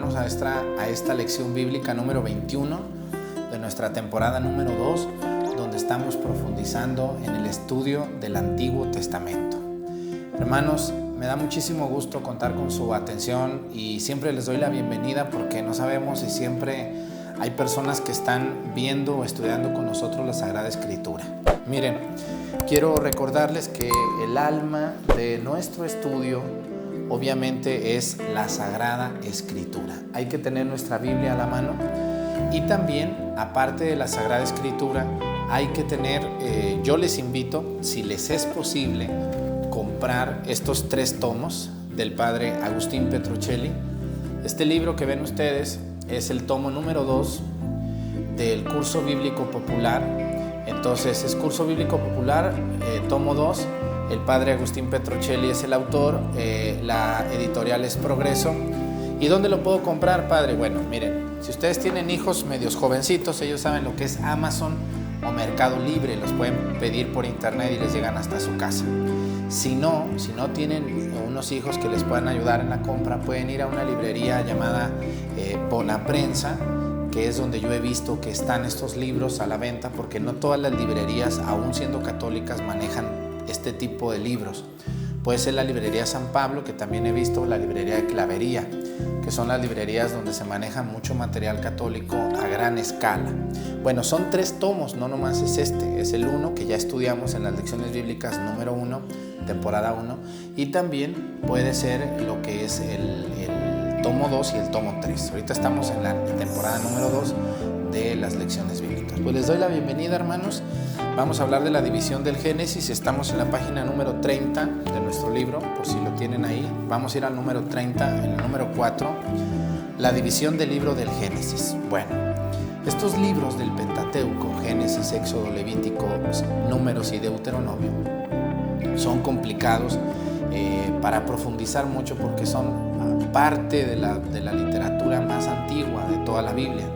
hermanos, a esta lección bíblica número 21 de nuestra temporada número 2, donde estamos profundizando en el estudio del Antiguo Testamento. Hermanos, me da muchísimo gusto contar con su atención y siempre les doy la bienvenida porque no sabemos si siempre hay personas que están viendo o estudiando con nosotros la Sagrada Escritura. Miren, quiero recordarles que el alma de nuestro estudio obviamente es la Sagrada Escritura. Hay que tener nuestra Biblia a la mano y también, aparte de la Sagrada Escritura, hay que tener, yo les invito, si les es posible, comprar estos 3 tomos del padre Agustín Petrocelli. Este libro que ven ustedes es el tomo número 2 del Curso Bíblico Popular. Entonces es Curso Bíblico Popular, tomo 2. El padre Agustín Petrocelli es el autor, la editorial es Progreso. ¿Y dónde lo puedo comprar, padre? Bueno, miren, si ustedes tienen hijos medios jovencitos, ellos saben lo que es Amazon o Mercado Libre, los pueden pedir por internet y les llegan hasta su casa. Si no tienen unos hijos que les puedan ayudar en la compra, pueden ir a una librería llamada Bonaprensa, que es donde yo he visto que están estos libros a la venta, porque no todas las librerías, aún siendo católicas, manejan este tipo de libros. Puede ser la librería San Pablo, que también he visto, la librería de Clavería, que son las librerías donde se maneja mucho material católico a gran escala. Bueno, son 3 tomos, no nomás es este, es el 1 que ya estudiamos en las lecciones bíblicas número 1, temporada 1, y también puede ser lo que es el tomo 2 y el tomo 3. Ahorita estamos en la temporada número 2 de las lecciones bíblicas. Pues les doy la bienvenida, hermanos. Vamos a hablar de la división del Génesis. Estamos en la página número 30 de nuestro libro, por si lo tienen ahí. Vamos a ir al número 30, en el número 4, la división del libro del Génesis. Bueno, estos libros del Pentateuco, Génesis, Éxodo, Levítico, Números y Deuteronomio, son complicados para profundizar mucho porque son parte de la literatura más antigua de toda la Biblia.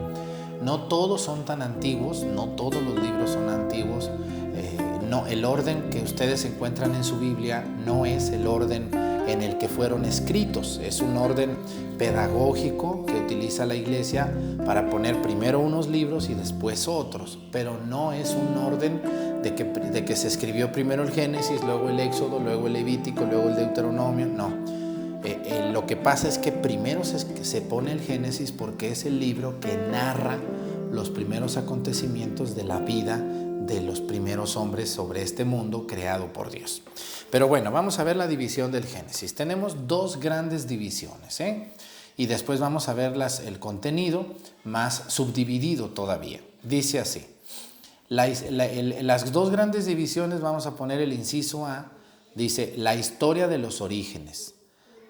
No todos son tan antiguos, no todos los libros son antiguos. No, el orden que ustedes encuentran en su Biblia no es el orden en el que fueron escritos. Es un orden pedagógico que utiliza la Iglesia para poner primero unos libros y después otros. Pero no es un orden de que se escribió primero el Génesis, luego el Éxodo, luego el Levítico, luego el Deuteronomio. No. Lo que pasa es que primero se pone el Génesis porque es el libro que narra los primeros acontecimientos de la vida de los primeros hombres sobre este mundo creado por Dios. Pero bueno, vamos a ver la división del Génesis. Tenemos 2 grandes divisiones, y después vamos a ver el contenido más subdividido todavía. Dice así, las 2 grandes divisiones, vamos a poner el inciso A, dice la historia de los orígenes,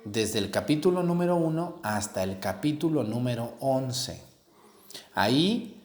desde el capítulo número 1 hasta el capítulo número 11. Ahí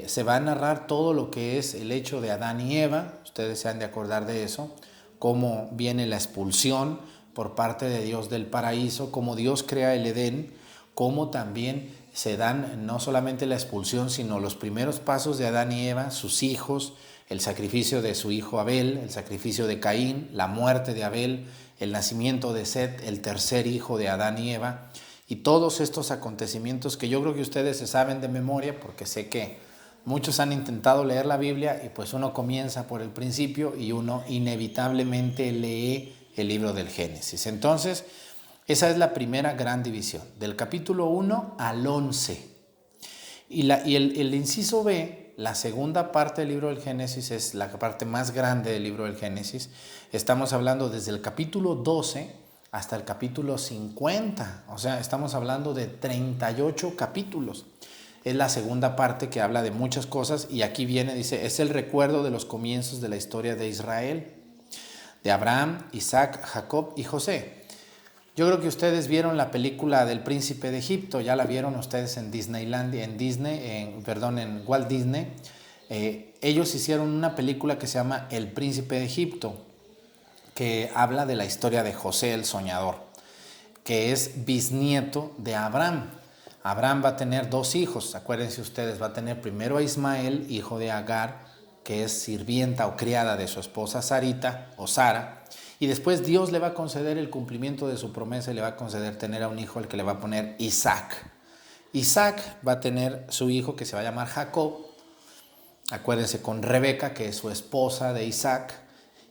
se va a narrar todo lo que es el hecho de Adán y Eva. Ustedes se han de acordar de eso, cómo viene la expulsión por parte de Dios del paraíso, cómo Dios crea el Edén, cómo también se dan no solamente la expulsión, sino los primeros pasos de Adán y Eva, sus hijos, el sacrificio de su hijo Abel, el sacrificio de Caín, la muerte de Abel, el nacimiento de Set, el tercer hijo de Adán y Eva, y todos estos acontecimientos que yo creo que ustedes se saben de memoria, porque sé que muchos han intentado leer la Biblia y pues uno comienza por el principio y uno inevitablemente lee el libro del Génesis. Entonces, esa es la primera gran división, del capítulo 1 al 11. Y el inciso B, la segunda parte del libro del Génesis, es la parte más grande del libro del Génesis. Estamos hablando desde el capítulo 12 hasta el capítulo 50. O sea, estamos hablando de 38 capítulos. Es la segunda parte que habla de muchas cosas y aquí viene, dice, es el recuerdo de los comienzos de la historia de Israel, de Abraham, Isaac, Jacob y José. Yo creo que ustedes vieron la película del Príncipe de Egipto, ya la vieron ustedes en Disneylandia, en Walt Disney. Ellos hicieron una película que se llama El Príncipe de Egipto, que habla de la historia de José el Soñador, que es bisnieto de Abraham. Abraham va a tener 2 hijos, acuérdense ustedes, va a tener primero a Ismael, hijo de Agar, que es sirvienta o criada de su esposa Sarita o Sara, y después Dios le va a conceder el cumplimiento de su promesa y le va a conceder tener a un hijo al que le va a poner Isaac. Isaac va a tener su hijo que se va a llamar Jacob. Acuérdense, con Rebeca, que es su esposa de Isaac.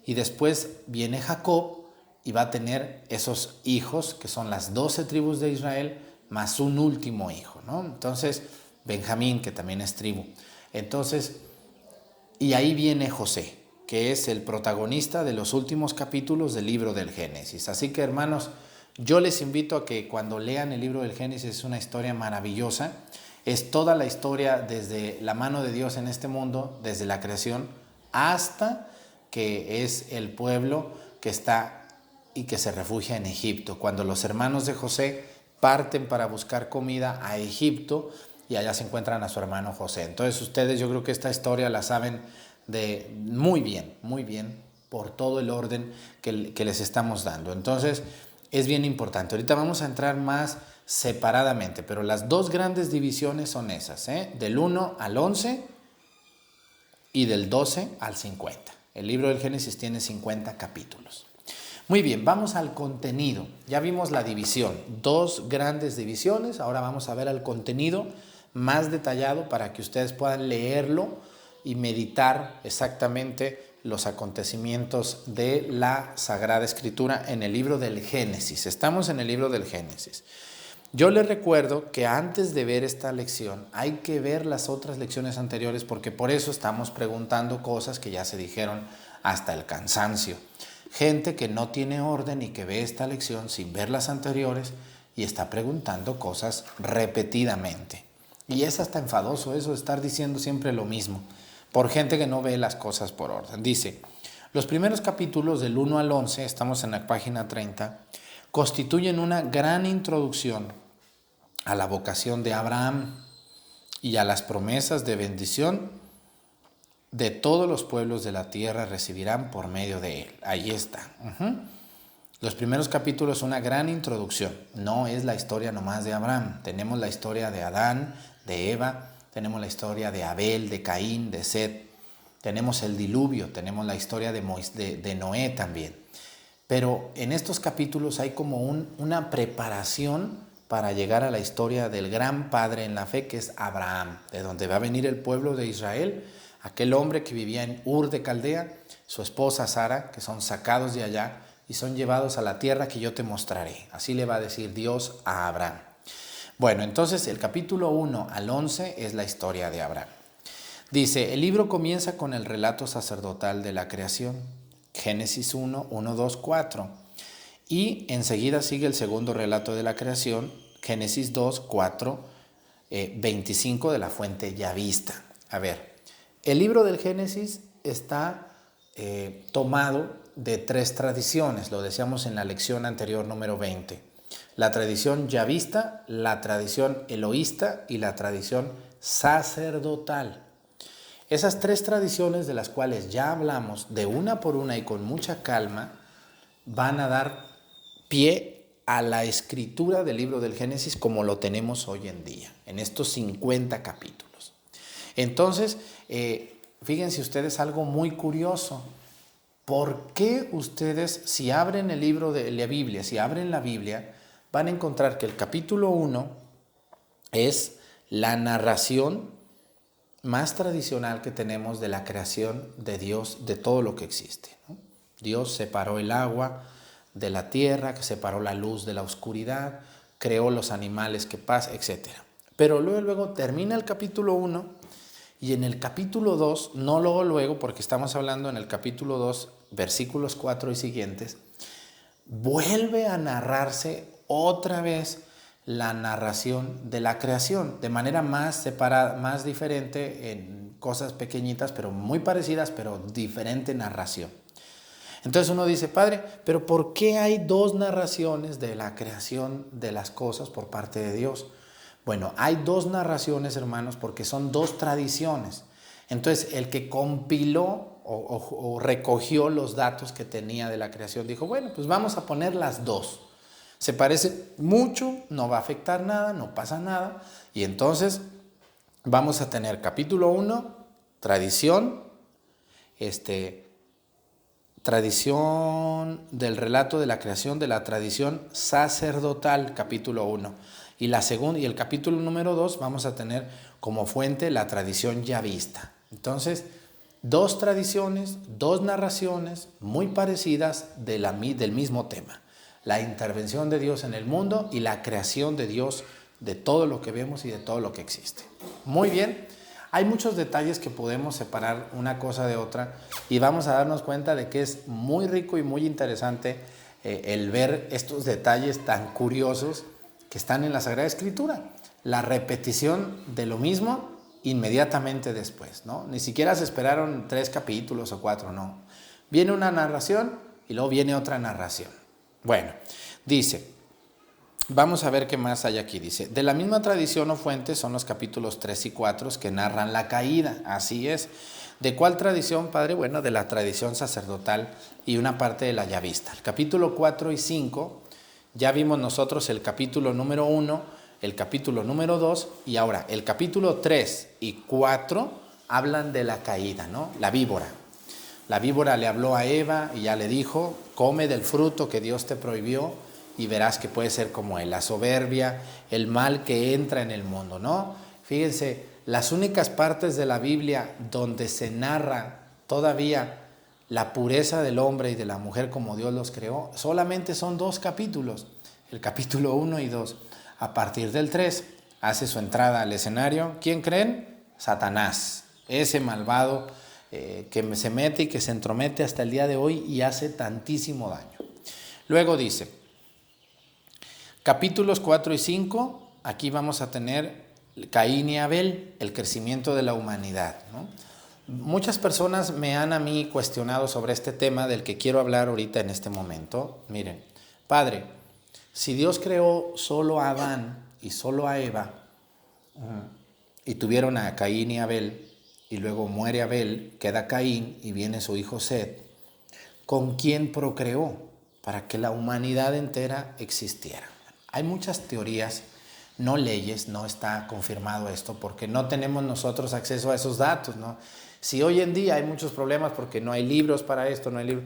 Y después viene Jacob y va a tener esos hijos, que son las 12 tribus de Israel, más un último hijo, ¿no? Entonces, Benjamín, que también es tribu. Entonces, y ahí viene José, que es el protagonista de los últimos capítulos del libro del Génesis. Así que, hermanos, yo les invito a que cuando lean el libro del Génesis, es una historia maravillosa. Es toda la historia desde la mano de Dios en este mundo, desde la creación, hasta que es el pueblo que está y que se refugia en Egipto. Cuando los hermanos de José parten para buscar comida a Egipto y allá se encuentran a su hermano José. Entonces ustedes, yo creo que esta historia la saben de muy bien, por todo el orden que les estamos dando. Entonces es bien importante. Ahorita vamos a entrar más separadamente, pero las dos grandes divisiones son esas, del 1 al 11 y del 12 al 50. El libro del Génesis tiene 50 capítulos. Muy bien, vamos al contenido. Ya vimos la división, dos grandes divisiones. Ahora vamos a ver el contenido más detallado para que ustedes puedan leerlo y meditar exactamente los acontecimientos de la Sagrada Escritura en el libro del Génesis. Estamos en el libro del Génesis. Yo les recuerdo que antes de ver esta lección hay que ver las otras lecciones anteriores, porque por eso estamos preguntando cosas que ya se dijeron hasta el cansancio. Gente que no tiene orden y que ve esta lección sin ver las anteriores y está preguntando cosas repetidamente. Y es hasta enfadoso eso de estar diciendo siempre lo mismo, por gente que no ve las cosas por orden. Dice, los primeros capítulos del 1 al 11, estamos en la página 30, constituyen una gran introducción a la vocación de Abraham y a las promesas de bendición de todos los pueblos de la tierra recibirán por medio de él. Ahí está. Los primeros capítulos son una gran introducción. No es la historia nomás de Abraham. Tenemos la historia de Adán, de Eva, tenemos la historia de Abel, de Caín, de Set. Tenemos el diluvio, tenemos la historia de Noé también. Pero en estos capítulos hay como una preparación para llegar a la historia del gran padre en la fe, que es Abraham, de donde va a venir el pueblo de Israel, aquel hombre que vivía en Ur de Caldea, su esposa Sara, que son sacados de allá y son llevados a la tierra que yo te mostraré. Así le va a decir Dios a Abraham. Bueno, entonces el capítulo 1 al 11 es la historia de Abraham. Dice, el libro comienza con el relato sacerdotal de la creación, Génesis 1, 1, 2, 4. Y enseguida sigue el segundo relato de la creación, Génesis 2, 4, 25 de la fuente ya vista. A ver, el libro del Génesis está tomado de tres tradiciones, lo decíamos en la lección anterior número 20. La tradición yavista, la tradición eloísta y la tradición sacerdotal. Esas tres tradiciones de las cuales ya hablamos de una por una y con mucha calma van a dar pie a la escritura del libro del Génesis como lo tenemos hoy en día, en estos 50 capítulos. Entonces, fíjense ustedes algo muy curioso. ¿Por qué ustedes, si abren el libro de la Biblia, si abren la Biblia, van a encontrar que el capítulo 1 es la narración más tradicional que tenemos de la creación de Dios, de todo lo que existe, ¿no? Dios separó el agua de la tierra, separó la luz de la oscuridad, creó los animales que pasan, etc. Pero luego termina el capítulo 1 y en el capítulo 2, no luego, porque estamos hablando en el capítulo 2, versículos 4 y siguientes, vuelve a narrarse otra vez la narración de la creación, de manera más separada, más diferente, en cosas pequeñitas, pero muy parecidas, pero diferente narración. Entonces uno dice, Padre, pero ¿por qué hay dos narraciones de la creación de las cosas por parte de Dios? Bueno, hay dos narraciones, hermanos, porque son dos tradiciones. Entonces el que compiló o recogió los datos que tenía de la creación dijo, bueno, pues vamos a poner las dos. Se parece mucho, no va a afectar nada, no pasa nada. Y entonces vamos a tener capítulo 1, tradición, tradición del relato de la creación, de la tradición sacerdotal, capítulo 1. Y el capítulo número 2 vamos a tener como fuente la tradición yavista. Entonces, dos tradiciones, dos narraciones muy parecidas del mismo tema. La intervención de Dios en el mundo y la creación de Dios de todo lo que vemos y de todo lo que existe. Muy bien, hay muchos detalles que podemos separar una cosa de otra y vamos a darnos cuenta de que es muy rico y muy interesante el ver estos detalles tan curiosos que están en la Sagrada Escritura. La repetición de lo mismo inmediatamente después, ¿no? Ni siquiera se esperaron 3 capítulos o 4, no. Viene una narración y luego viene otra narración. Bueno, dice, vamos a ver qué más hay aquí. Dice, de la misma tradición o fuente son los capítulos 3 y 4 que narran la caída. Así es. ¿De cuál tradición, padre? Bueno, de la tradición sacerdotal y una parte de la yavista. El capítulo 4 y 5, ya vimos nosotros el capítulo número 1, el capítulo número 2 y ahora el capítulo 3 y 4 hablan de la caída, ¿no? La víbora. La víbora le habló a Eva y ya le dijo, come del fruto que Dios te prohibió y verás que puede ser como él. La soberbia, el mal que entra en el mundo, ¿no? Fíjense, las únicas partes de la Biblia donde se narra todavía la pureza del hombre y de la mujer como Dios los creó, solamente son 2 capítulos, el capítulo 1 y 2. A partir del 3 hace su entrada al escenario. ¿Quién creen? Satanás, ese malvado que se mete y que se entromete hasta el día de hoy y hace tantísimo daño. Luego dice, capítulos 4 y 5, aquí vamos a tener Caín y Abel, el crecimiento de la humanidad, ¿no? Muchas personas me han a mí cuestionado sobre este tema del que quiero hablar ahorita en este momento. Miren, padre, si Dios creó solo a Adán y solo a Eva, y tuvieron a Caín y Abel, y luego muere Abel, queda Caín y viene su hijo Set, ¿con quién procreó para que la humanidad entera existiera? Hay muchas teorías, no leyes, no está confirmado esto, porque no tenemos nosotros acceso a esos datos, ¿no? Si hoy en día hay muchos problemas porque no hay libros para esto, no hay libros,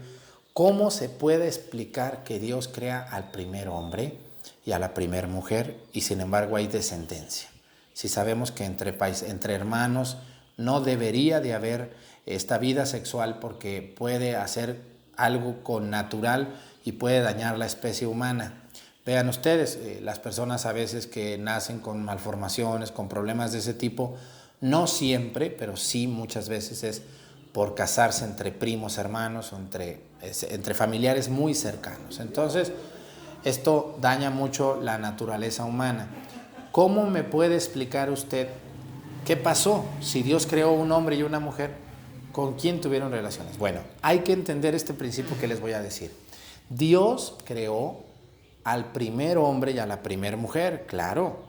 ¿cómo se puede explicar que Dios crea al primer hombre y a la primer mujer y sin embargo hay descendencia? Si sabemos que entre hermanos no debería de haber esta vida sexual porque puede hacer algo con natural y puede dañar la especie humana. Vean ustedes, las personas a veces que nacen con malformaciones, con problemas de ese tipo, no siempre, pero sí muchas veces es por casarse entre primos hermanos o entre familiares muy cercanos. Entonces, esto daña mucho la naturaleza humana. ¿Cómo me puede explicar usted qué pasó si Dios creó un hombre y una mujer? ¿Con quién tuvieron relaciones? Bueno, hay que entender este principio que les voy a decir. Dios creó al primer hombre y a la primer mujer, claro,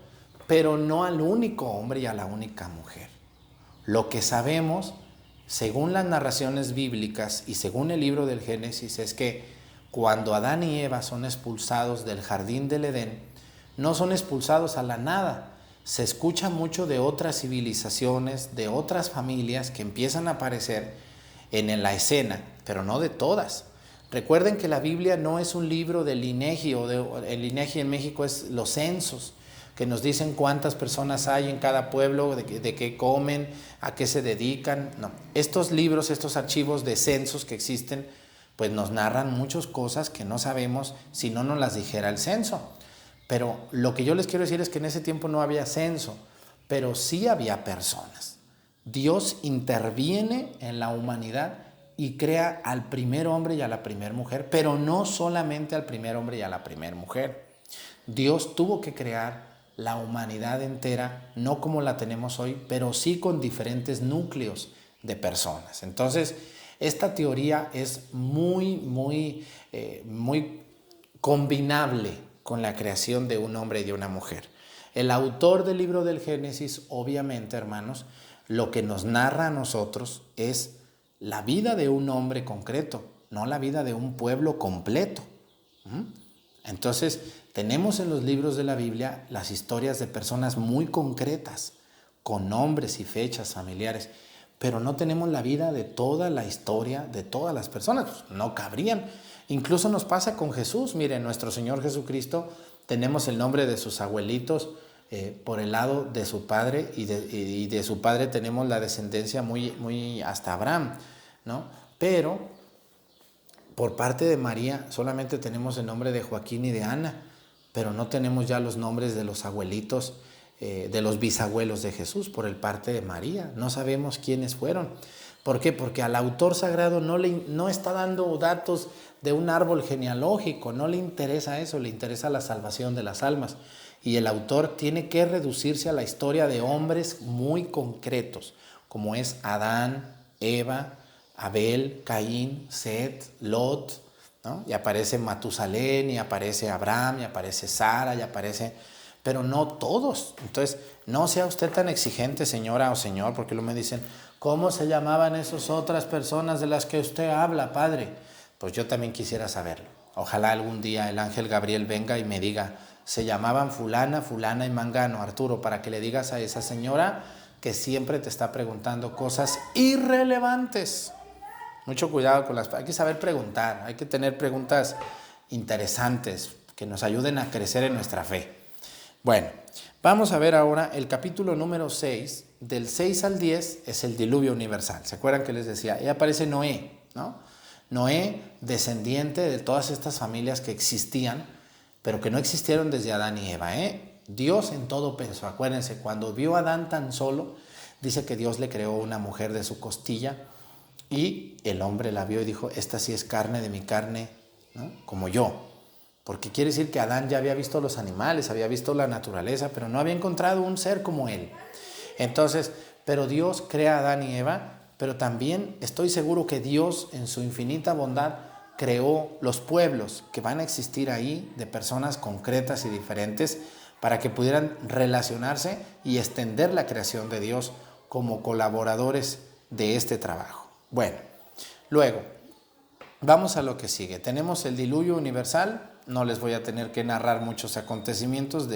pero no al único hombre y a la única mujer. Lo que sabemos, según las narraciones bíblicas y según el libro del Génesis, es que cuando Adán y Eva son expulsados del jardín del Edén, no son expulsados a la nada. Se escucha mucho de otras civilizaciones, de otras familias que empiezan a aparecer en la escena, pero no de todas. Recuerden que la Biblia no es un libro del INEGI, el INEGI en México es los censos, que nos dicen cuántas personas hay en cada pueblo, de qué comen, a qué se dedican. No, estos libros, estos archivos de censos que existen, pues nos narran muchas cosas que no sabemos si no nos las dijera el censo. Pero lo que yo les quiero decir es que en ese tiempo no había censo, pero sí había personas. Dios interviene en la humanidad y crea al primer hombre y a la primer mujer, pero no solamente al primer hombre y a la primer mujer. Dios tuvo que crear la humanidad entera, no como la tenemos hoy, pero sí con diferentes núcleos de personas. Entonces, esta teoría es muy combinable con la creación de un hombre y de una mujer. El autor del libro del Génesis, obviamente, hermanos, lo que nos narra a nosotros es la vida de un hombre concreto, no la vida de un pueblo completo. Entonces, tenemos en los libros de la Biblia las historias de personas muy concretas, con nombres y fechas familiares, pero no tenemos la vida de toda la historia de todas las personas, no cabrían. Incluso nos pasa con Jesús. Miren, nuestro Señor Jesucristo tenemos el nombre de sus abuelitos por el lado de su padre, y de su padre tenemos la descendencia muy hasta Abraham, ¿no? Pero por parte de María solamente tenemos el nombre de Joaquín y de Ana, pero no tenemos ya los nombres de los abuelitos, de los bisabuelos de Jesús por el parte de María. No sabemos quiénes fueron. ¿Por qué? Porque al autor sagrado no está dando datos de un árbol genealógico, no le interesa eso, le interesa la salvación de las almas. Y el autor tiene que reducirse a la historia de hombres muy concretos, como es Adán, Eva, Abel, Caín, Set, Lot, ¿no? Y aparece Matusalén, y aparece Abraham, y aparece Sara, y aparece... pero no todos. Entonces, no sea usted tan exigente, señora o señor, porque luego me dicen, ¿cómo se llamaban esas otras personas de las que usted habla, padre? Pues yo también quisiera saberlo. Ojalá algún día el ángel Gabriel venga y me diga, se llamaban fulana, fulana y mangano, Arturo, para que le digas a esa señora que siempre te está preguntando cosas irrelevantes. Mucho cuidado con las... Hay que saber preguntar, hay que tener preguntas interesantes que nos ayuden a crecer en nuestra fe. Bueno, vamos a ver ahora el capítulo número 6, del 6 al 10 es el diluvio universal. ¿Se acuerdan que les decía? Ahí aparece Noé, ¿no? Noé, descendiente de todas estas familias que existían, pero que no existieron desde Adán y Eva, ¿eh? Dios en todo pensó. Acuérdense, cuando vio a Adán tan solo, dice que Dios le creó una mujer de su costilla, y el hombre la vio y dijo, esta sí es carne de mi carne, ¿no? Como yo. Porque quiere decir que Adán ya había visto los animales, había visto la naturaleza, pero no había encontrado un ser como él. Entonces, pero Dios crea a Adán y Eva, pero también estoy seguro que Dios en su infinita bondad creó los pueblos que van a existir ahí, de personas concretas y diferentes, para que pudieran relacionarse y extender la creación de Dios como colaboradores de este trabajo. Bueno, luego, vamos a lo que sigue. Tenemos el diluvio universal. No les voy a tener que narrar muchos acontecimientos.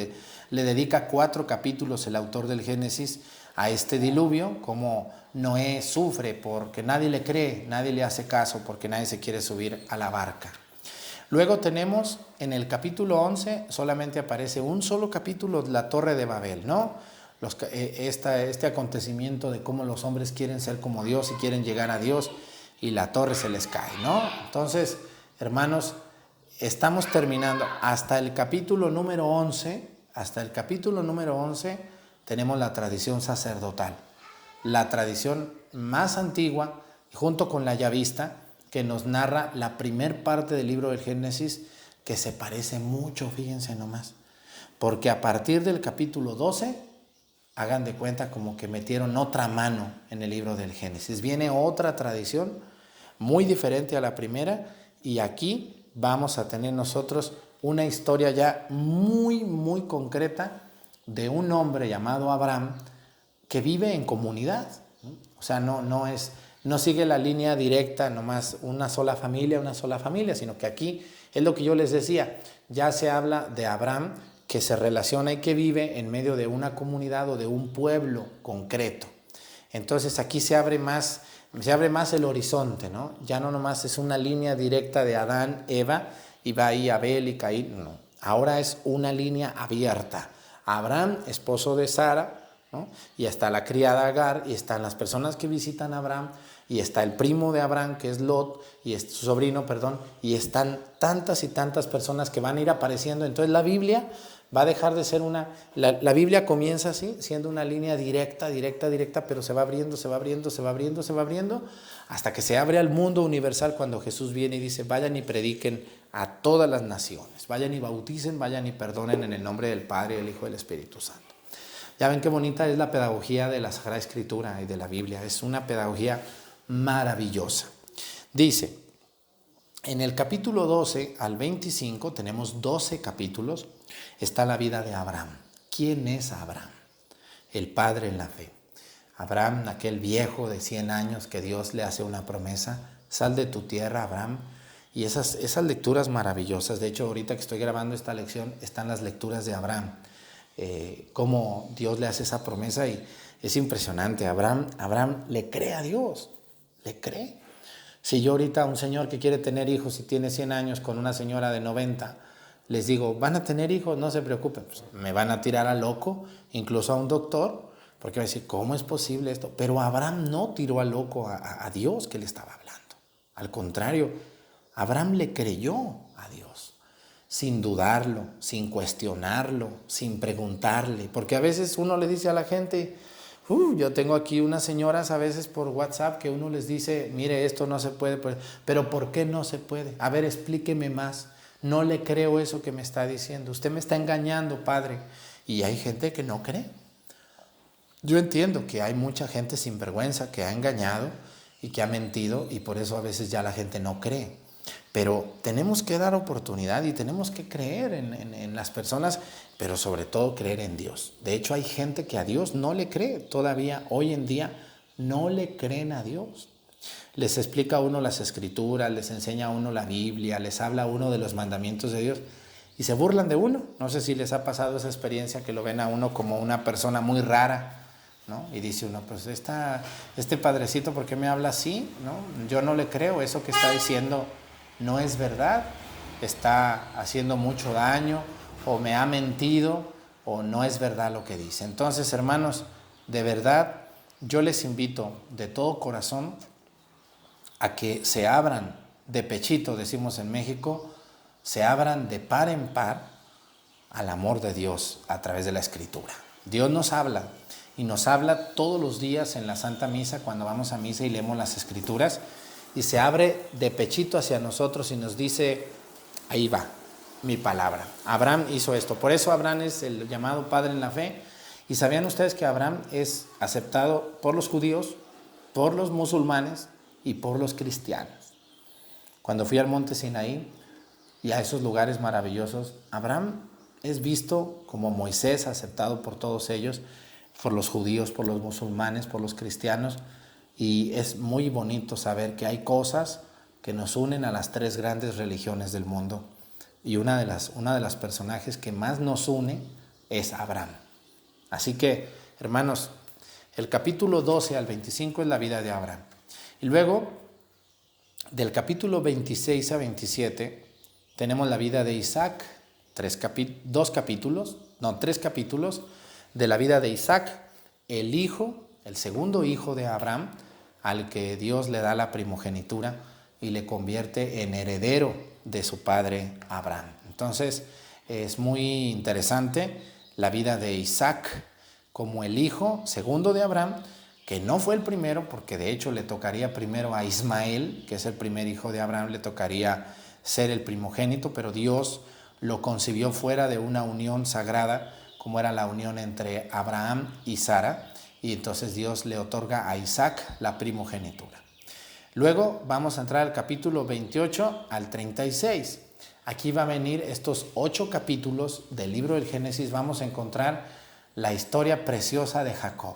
Le dedica 4 capítulos el autor del Génesis a este diluvio, como Noé sufre porque nadie le cree, nadie le hace caso, porque nadie se quiere subir a la barca. Luego tenemos en el capítulo 11, solamente aparece un solo capítulo, la Torre de Babel, ¿no? Este acontecimiento de cómo los hombres quieren ser como Dios y quieren llegar a Dios, y la torre se les cae, ¿no? Entonces, hermanos, estamos terminando hasta el capítulo número 11. Hasta el capítulo número 11 tenemos la tradición sacerdotal, la tradición más antigua, junto con la Yavista, que nos narra la primer parte del libro del Génesis, que se parece mucho, fíjense nomás, porque a partir del capítulo 12, hagan de cuenta como que metieron otra mano en el libro del Génesis. Viene otra tradición muy diferente a la primera, y aquí vamos a tener nosotros una historia ya muy, muy concreta de un hombre llamado Abraham que vive en comunidad, ¿no? O sea, no sigue la línea directa, nomás una sola familia, sino que aquí es lo que yo les decía, ya se habla de Abraham que se relaciona y que vive en medio de una comunidad o de un pueblo concreto. Entonces aquí se abre más el horizonte, ¿no? Ya no nomás es una línea directa de Adán, Eva, y va ahí Abel y Caín, no. Ahora es una línea abierta. Abraham, esposo de Sara, ¿no? Y está la criada Agar, y están las personas que visitan a Abraham, y está el primo de Abraham, que es Lot, y es su sobrino, y están tantas y tantas personas que van a ir apareciendo. Entonces la Biblia va a dejar de ser la Biblia comienza así, siendo una línea directa, pero se va abriendo, hasta que se abre al mundo universal cuando Jesús viene y dice, vayan y prediquen a todas las naciones, vayan y bauticen, vayan y perdonen en el nombre del Padre, del Hijo y del Espíritu Santo. Ya ven qué bonita es la pedagogía de la Sagrada Escritura y de la Biblia, es una pedagogía maravillosa. Dice, en el capítulo 12 al 25, tenemos 12 capítulos, está la vida de Abraham. ¿Quién es Abraham? El padre en la fe. Abraham, aquel viejo de 100 años que Dios le hace una promesa, sal de tu tierra, Abraham. Y esas lecturas maravillosas, de hecho ahorita que estoy grabando esta lección, están las lecturas de Abraham, cómo Dios le hace esa promesa, y es impresionante. Abraham le cree a Dios, le cree. Si yo ahorita a un señor que quiere tener hijos y tiene 100 años con una señora de 90, les digo, ¿van a tener hijos? No se preocupen, pues, me van a tirar a loco, incluso a un doctor, porque va a decir, ¿cómo es posible esto? Pero Abraham no tiró a loco a Dios que le estaba hablando. Al contrario, Abraham le creyó a Dios, sin dudarlo, sin cuestionarlo, sin preguntarle. Porque a veces uno le dice a la gente, yo tengo aquí unas señoras a veces por WhatsApp que uno les dice, mire, esto no se puede, pero ¿por qué no se puede? A ver, explíqueme más. No le creo eso que me está diciendo. Usted me está engañando, padre. Y hay gente que no cree. Yo entiendo que hay mucha gente sinvergüenza que ha engañado y que ha mentido, y por eso a veces ya la gente no cree. Pero tenemos que dar oportunidad y tenemos que creer en las personas, pero sobre todo creer en Dios. De hecho, hay gente que a Dios no le cree. Todavía hoy en día no le creen a Dios. Les explica a uno las escrituras, les enseña a uno la Biblia, les habla a uno de los mandamientos de Dios y se burlan de uno. No sé si les ha pasado esa experiencia que lo ven a uno como una persona muy rara, ¿no? Y dice uno, pues este padrecito, ¿por qué me habla así? ¿No? Yo no le creo, eso que está diciendo no es verdad, está haciendo mucho daño, o me ha mentido, o no es verdad lo que dice. Entonces, hermanos, de verdad, yo les invito de todo corazón a que se abran de pechito, decimos en México, se abran de par en par al amor de Dios a través de la Escritura. Dios nos habla, y nos habla todos los días en la Santa Misa, cuando vamos a misa y leemos las Escrituras, y se abre de pechito hacia nosotros y nos dice, ahí va mi palabra. Abraham hizo esto. Por eso Abraham es el llamado padre en la fe. ¿Y sabían ustedes que Abraham es aceptado por los judíos, por los musulmanes y por los cristianos? Cuando fui al monte Sinaí y a esos lugares maravillosos, Abraham es visto como Moisés, aceptado por todos ellos, por los judíos, por los musulmanes, por los cristianos. Y es muy bonito saber que hay cosas que nos unen a las tres grandes religiones del mundo. Y una de las personajes que más nos une es Abraham. Así que, hermanos, el capítulo 12 al 25 es la vida de Abraham. Y luego, del capítulo 26 a 27, tenemos la vida de Isaac, tres capítulos de la vida de Isaac, el segundo hijo de Abraham, al que Dios le da la primogenitura y le convierte en heredero de su padre Abraham. Entonces, es muy interesante la vida de Isaac como el hijo segundo de Abraham, que no fue el primero, porque de hecho le tocaría primero a Ismael, que es el primer hijo de Abraham, le tocaría ser el primogénito, pero Dios lo concibió fuera de una unión sagrada, como era la unión entre Abraham y Sara, y entonces Dios le otorga a Isaac la primogenitura. Luego vamos a entrar al capítulo 28 al 36. Aquí va a venir estos 8 capítulos del libro del Génesis. Vamos a encontrar la historia preciosa de Jacob.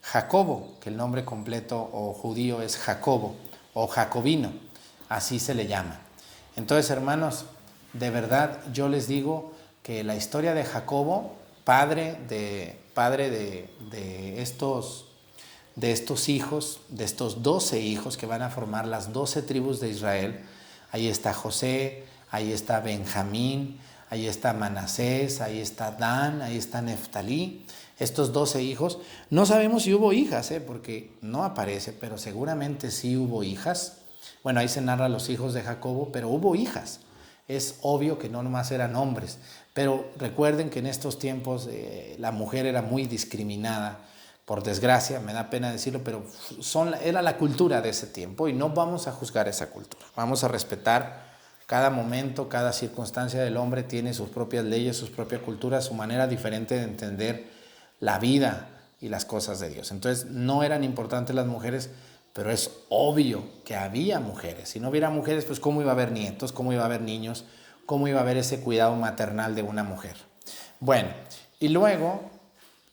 Jacobo, que el nombre completo o judío es Jacobo o jacobino, así se le llama. Entonces, hermanos, de verdad yo les digo que la historia de Jacobo, padre de estos hijos, de estos 12 hijos que van a formar las 12 tribus de Israel. Ahí está José, ahí está Benjamín, ahí está Manasés, ahí está Dan, ahí está Neftalí. Estos 12 hijos, no sabemos si hubo hijas, porque no aparece, pero seguramente sí hubo hijas. Bueno, ahí se narra los hijos de Jacobo, pero hubo hijas. Es obvio que no nomás eran hombres, pero recuerden que en estos tiempos la mujer era muy discriminada, por desgracia, me da pena decirlo, pero era la cultura de ese tiempo y no vamos a juzgar esa cultura. Vamos a respetar cada momento, cada circunstancia del hombre tiene sus propias leyes, su propia cultura, su manera diferente de entender la vida y las cosas de Dios. Entonces, no eran importantes las mujeres, pero es obvio que había mujeres. Si no hubiera mujeres, pues ¿cómo iba a haber nietos? ¿Cómo iba a haber niños? ¿Cómo iba a haber ese cuidado maternal de una mujer? Bueno, y luego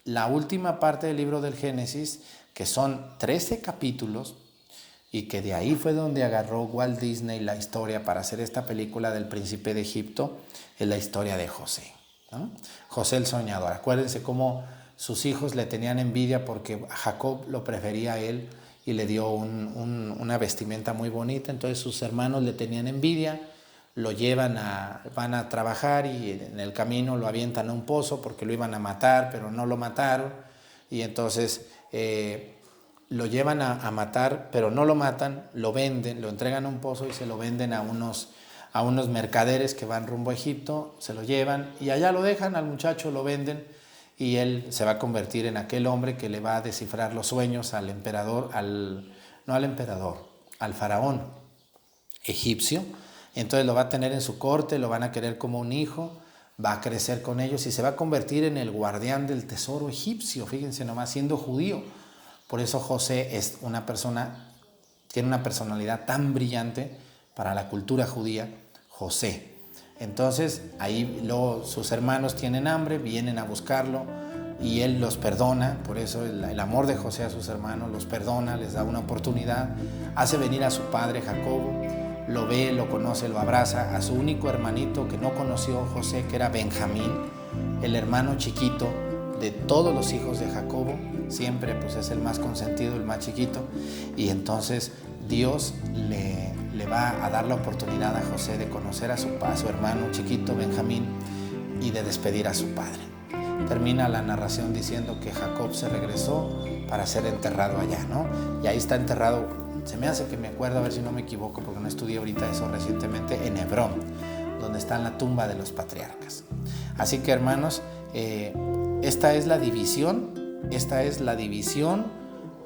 la última parte del libro del Génesis, que son 13 capítulos, y que de ahí fue donde agarró Walt Disney la historia para hacer esta película del Príncipe de Egipto, es la historia de José, ¿no? José el soñador. Acuérdense cómo sus hijos le tenían envidia porque Jacob lo prefería a él y le dio una vestimenta muy bonita. Entonces sus hermanos le tenían envidia, van a trabajar y en el camino lo avientan a un pozo porque lo iban a matar, pero no lo mataron. Y entonces lo llevan a matar, pero no lo matan, lo venden, lo entregan a un pozo y se lo venden a unos mercaderes que van rumbo a Egipto, se lo llevan y allá lo dejan al muchacho, lo venden y él se va a convertir en aquel hombre que le va a descifrar los sueños al emperador, al faraón egipcio. Entonces lo va a tener en su corte, lo van a querer como un hijo, va a crecer con ellos y se va a convertir en el guardián del tesoro egipcio, fíjense nomás, siendo judío. Por eso José es una persona, tiene una personalidad tan brillante para la cultura judía, José. Entonces ahí luego sus hermanos tienen hambre, vienen a buscarlo y él los perdona. Por eso el amor de José a sus hermanos los perdona, les da una oportunidad, hace venir a su padre Jacobo, lo ve, lo conoce, lo abraza, a su único hermanito que no conoció José, que era Benjamín, el hermano chiquito de todos los hijos de Jacobo, siempre pues es el más consentido, el más chiquito, y entonces Dios le va a dar la oportunidad a José de conocer a su hermano chiquito Benjamín y de despedir a su padre. Termina la narración diciendo que Jacob se regresó para ser enterrado allá, ¿no? Y ahí está enterrado, se me hace que me acuerdo, a ver si no me equivoco, porque no estudié ahorita eso recientemente, en Hebrón, donde está la tumba de los patriarcas. Así que, hermanos, esta es la división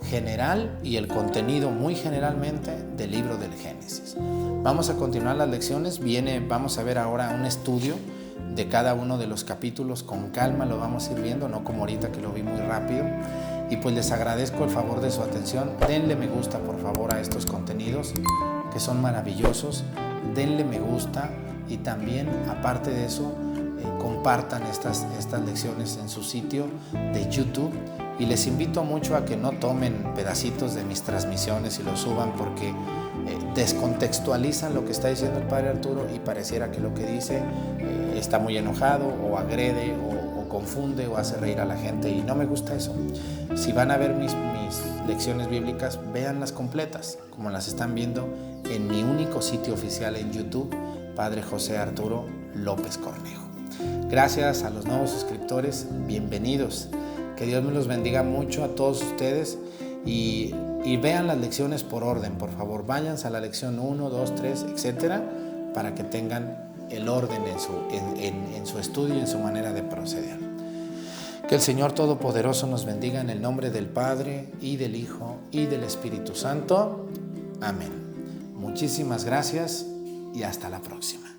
general y el contenido muy generalmente del libro del Génesis. Vamos a continuar las lecciones, vamos a ver ahora un estudio de cada uno de los capítulos, con calma lo vamos a ir viendo, no como ahorita que lo vi muy rápido. Y pues les agradezco el favor de su atención. Denle me gusta por favor a estos contenidos que son maravillosos. Denle me gusta y también, aparte de eso, compartan estas lecciones en su sitio de YouTube. Y les invito mucho a que no tomen pedacitos de mis transmisiones y los suban, porque descontextualizan lo que está diciendo el Padre Arturo y pareciera que lo que dice está muy enojado o agrede o confunde o hace reír a la gente, y no me gusta eso. Si van a ver mis lecciones bíblicas, véanlas completas, como las están viendo en mi único sitio oficial en YouTube, Padre José Arturo López Cornejo. Gracias a los nuevos suscriptores, bienvenidos. Que Dios me los bendiga mucho a todos ustedes y vean las lecciones por orden, por favor. Váyanse a la lección 1, 2, 3, etcétera, para que tengan el orden en su estudio y en su manera de proceder. Que el Señor Todopoderoso nos bendiga en el nombre del Padre y del Hijo y del Espíritu Santo. Amén. Muchísimas gracias y hasta la próxima.